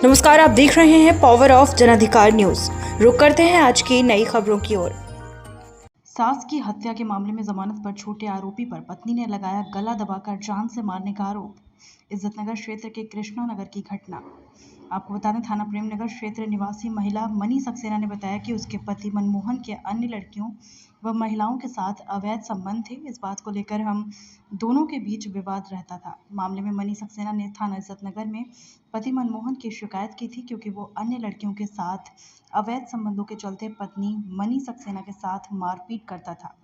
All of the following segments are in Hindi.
नमस्कार, आप देख रहे हैं पावर ऑफ जनाधिकार न्यूज। रुक करते हैं आज की नई खबरों की ओर। सास की हत्या के मामले में जमानत पर छूटे आरोपी पर पत्नी ने लगाया गला दबाकर जान से मारने का आरोप। इज्जतनगर क्षेत्र के कृष्णा नगर की घटना। आपको बता दें, थाना प्रेमनगर क्षेत्र निवासी महिला मनी सक्सेना ने बताया कि उसके पति मनमोहन के अन्य लड़कियों व महिलाओं के साथ अवैध संबंध थे। इस बात को लेकर हम दोनों के बीच विवाद रहता था। मामले में मनी सक्सेना ने थाना इज्जतनगर में पति मनमोहन की शिकायत की थी, क्योंकि वो अन्य लड़कियों के साथ अवैध संबंधों के चलते पत्नी मनी सक्सेना के साथ मारपीट करता था।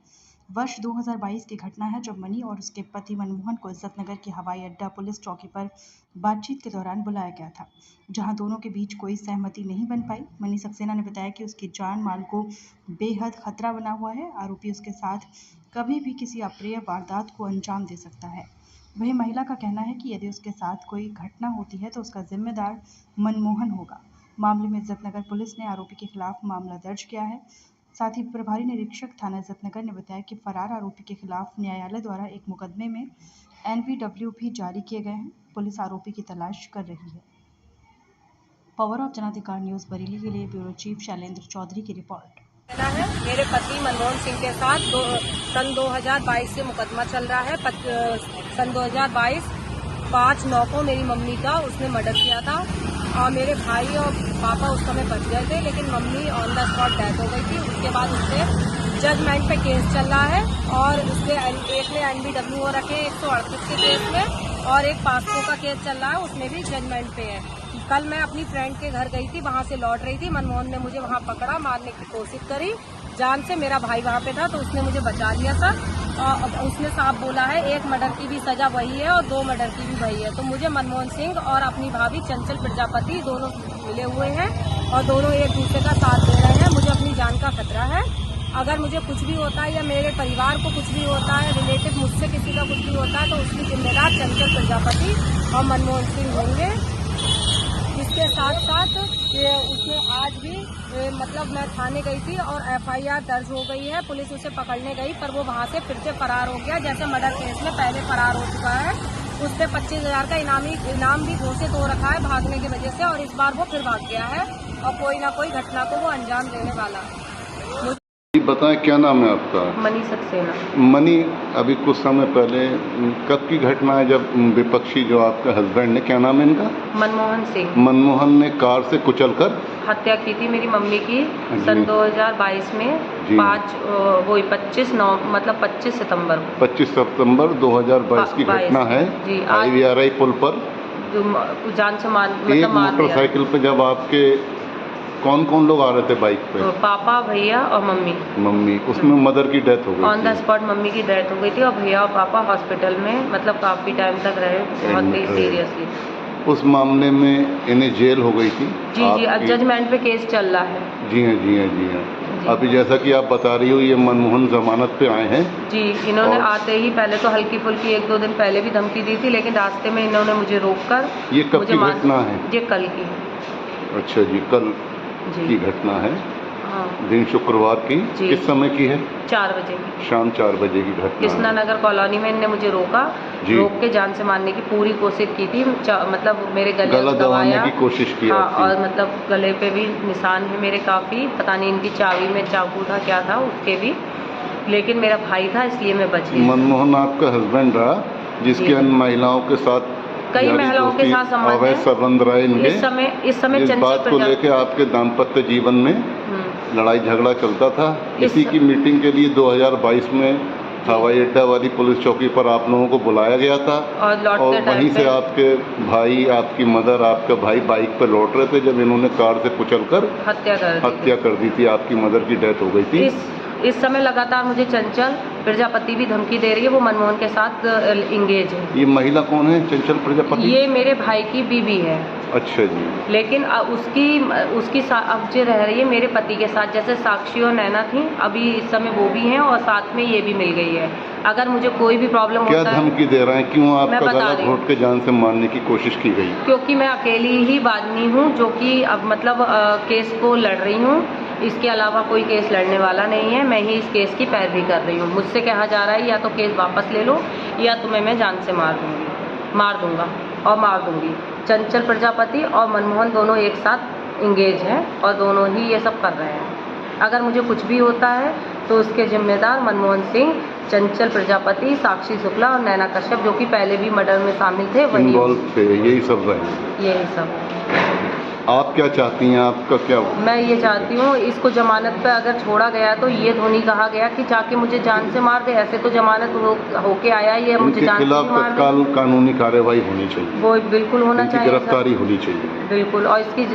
वर्ष 2022 की घटना है, जब मनी और उसके पति मनमोहन को इज्जतनगर की हवाई अड्डा पुलिस चौकी पर बातचीत के दौरान बुलाया गया था, जहां दोनों के बीच कोई सहमति नहीं बन पाई। मनी सक्सेना ने बताया कि उसकी जान माल को बेहद खतरा बना हुआ है। आरोपी उसके साथ कभी भी किसी अप्रिय वारदात को अंजाम दे सकता है। वही महिला का कहना है कि यदि उसके साथ कोई घटना होती है तो उसका जिम्मेदार मनमोहन होगा। मामले में इज्जतनगर पुलिस ने आरोपी के खिलाफ मामला दर्ज किया है। साथ ही प्रभारी निरीक्षक थाना इज्जतनगर ने बताया कि फरार आरोपी के खिलाफ न्यायालय द्वारा एक मुकदमे में NPW भी जारी किए गए हैं। पुलिस आरोपी की तलाश कर रही है। Power of Janadhikar news Bareilly के लिए ब्यूरो चीफ शैलेंद्र चौधरी की रिपोर्ट। है मेरे पति मनमोहन सिंह के साथ सन 2022 से मुकदमा चल रहा है। सन 2022 5/9 को मेरी मम्मी का उसने मर्डर किया था और मेरे भाई और पापा उस समय बच गए थे, लेकिन mummy on the spot death हो गई थी। उसके बाद उससे जजमेंट पे केस चल रहा है और उसके एक ने NBW रखे 138 के केस में और एक पास्को का केस चल रहा है, उसमें भी जजमेंट पे है। कल मैं अपनी फ्रेंड के घर गई थी, वहां से लौट रही थी। मनमोहन ने मुझे वहां पकड़ा, मारने की कोशिश करी जान से। मेरा भाई वहां पे था तो उसने मुझे बचा लिया था। और उसने साफ बोला है, एक मर्डर की भी सजा वही है और 2 मर्डर की भी वही है। तो मुझे मनमोहन सिंह और अपनी भाभी चंचल प्रजापति दोनों मिले हुए हैं और दोनों एक दूसरे का साथ दे रहे हैं। मुझे अपनी जान का खतरा है। अगर मुझे कुछ भी होता है या मेरे परिवार को कुछ भी होता है, रिलेटिव मुझसे किसी का कुछ भी होता है, तो उसकी जिम्मेदार चंचल प्रजापति और मनमोहन सिंह होंगे। इसके साथ साथ उसने आज भी मतलब मैं थाने गई थी और FIR दर्ज हो गई है। पुलिस उसे पकड़ने गई पर वो वहां से फिर से फरार हो गया। जैसे मर्डर केस में पहले फरार हो चुका है, उस पर 25,000 का इनाम भी घोषित हो रखा है भागने की वजह से, और इस बार वो फिर भाग गया है और कोई ना कोई घटना को वो अंजाम देने वाला है। बताएं, क्या नाम है आपका? मनी सक्सेना। मनी, अभी कुछ समय पहले कब की घटना है जब विपक्षी जो आपके हस्बैंड ने, क्या नाम है इनका? मनमोहन सिंह। मनमोहन ने कार से कुचलकर हत्या की थी मेरी मम्मी की सन 2022 में 25 सितंबर को। 25 सितंबर 2022 की घटना है। IVRI पुल पर जो जान से मार एक मोटरसाइकिल पे जब आपके कौन कौन लोग आ रहे थे बाइक पे? पापा, भैया और मम्मी। उसमें मदर की डेथ हो गई। ऑन द स्पॉट मम्मी की डेथ हो गई थी और भैया और पापा हॉस्पिटल में मतलब काफी टाइम तक रहे, बहुत ही सीरियसली। उस मामले में इन्हें जेल हो गई थी। जी, जजमेंट पे केस चल रहा है। जी हाँ। अभी जैसा कि आप बता रही हो, ये मनमोहन जमानत पे आए हैं। जी, इन्होंने आते ही पहले तो हल्की फुल्की 1-2 दिन पहले भी धमकी दी थी, लेकिन रास्ते में इन्होंने मुझे रोककर। ये कब की घटना है? ये कल की है। अच्छा जी, कल की घटना है। हाँ। दिन शुक्रवार की। किस समय की है? 4 बजे की। शाम 4 बजे की घटना। कृष्णा नगर कॉलोनी में इनने मुझे रोक के जान से मारने की पूरी कोशिश की थी। मतलब मेरे गला दबाने की कोशिश की। हाँ, और मतलब गले पे भी निशान है मेरे काफी। पता नहीं इनकी चाबी में चाकू था क्या था उसके भी, लेकिन मेरा भाई था इसलिए मैं बच गई। मनमोहन आपका हस्बैंड रहा, जिसके अन्य महिलाओं के साथ कई महिलाओं के साथ संबंध रहे इनके। इस समय इस बात को लेके आपके दाम्पत्य जीवन में लड़ाई झगड़ा चलता था। इसी की मीटिंग के लिए 2022 में हवाई अड्डा वाली पुलिस चौकी पर आप लोगों को बुलाया गया था और वहीं से आपके भाई, आपकी मदर, आपका भाई बाइक पर लौट रहे थे जब इन्होंने कार से कुचलकर हत्या कर दी थी। आपकी मदर की डेथ हो गई थी। इस समय लगातार मुझे चंचल प्रजापति भी धमकी दे रही है, वो मनमोहन के साथ इंगेज है। ये महिला कौन है चंचल प्रजापति? ये मेरे भाई की बीवी है। अच्छा जी। लेकिन उसकी अब जो रह रही है मेरे पति के साथ, जैसे साक्षी और नैना थी, अभी इस समय वो भी हैं और साथ में ये भी मिल गई है। अगर मुझे कोई भी प्रॉब्लम होता है। क्या धमकी दे रहे हैं? क्यों आपका गला घोट के जान से मारने की कोशिश की गई? क्योंकि मैं अकेली ही बादनी हूँ जो कि अब मतलब केस को लड़ रही हूँ। इसके अलावा कोई केस लड़ने वाला नहीं है। मैं ही इस केस की पैरवी कर रही हूँ। मुझसे कहा जा रहा है या तो केस वापस ले लो या तुम्हें मैं जान से मार दूंगा। और मार दूंगी। चंचल प्रजापति और मनमोहन दोनों एक साथ इंगेज हैं और दोनों ही ये सब कर रहे हैं। अगर मुझे कुछ भी होता है तो उसके जिम्मेदार मनमोहन सिंह, चंचल प्रजापति, साक्षी शुक्ला और नैना कश्यप, जो कि पहले भी मर्डर में शामिल थे, वही इन्वॉल्व थे, यही सब रहे। यही सब। आप क्या चाहती हैं, आपका क्या? मैं ये चाहती हूँ इसको जमानत पे अगर छोड़ा गया तो ये तो नहीं कहा गया कि जाके मुझे जान से मार दे। ऐसे तो जमानत होके आया ही है, मुझे जान से खिलाफ मार दे। तत्काल कानूनी कार्रवाई होनी चाहिए, वो बिल्कुल होना चाहिए, गिरफ्तारी होनी चाहिए बिल्कुल। और इसकी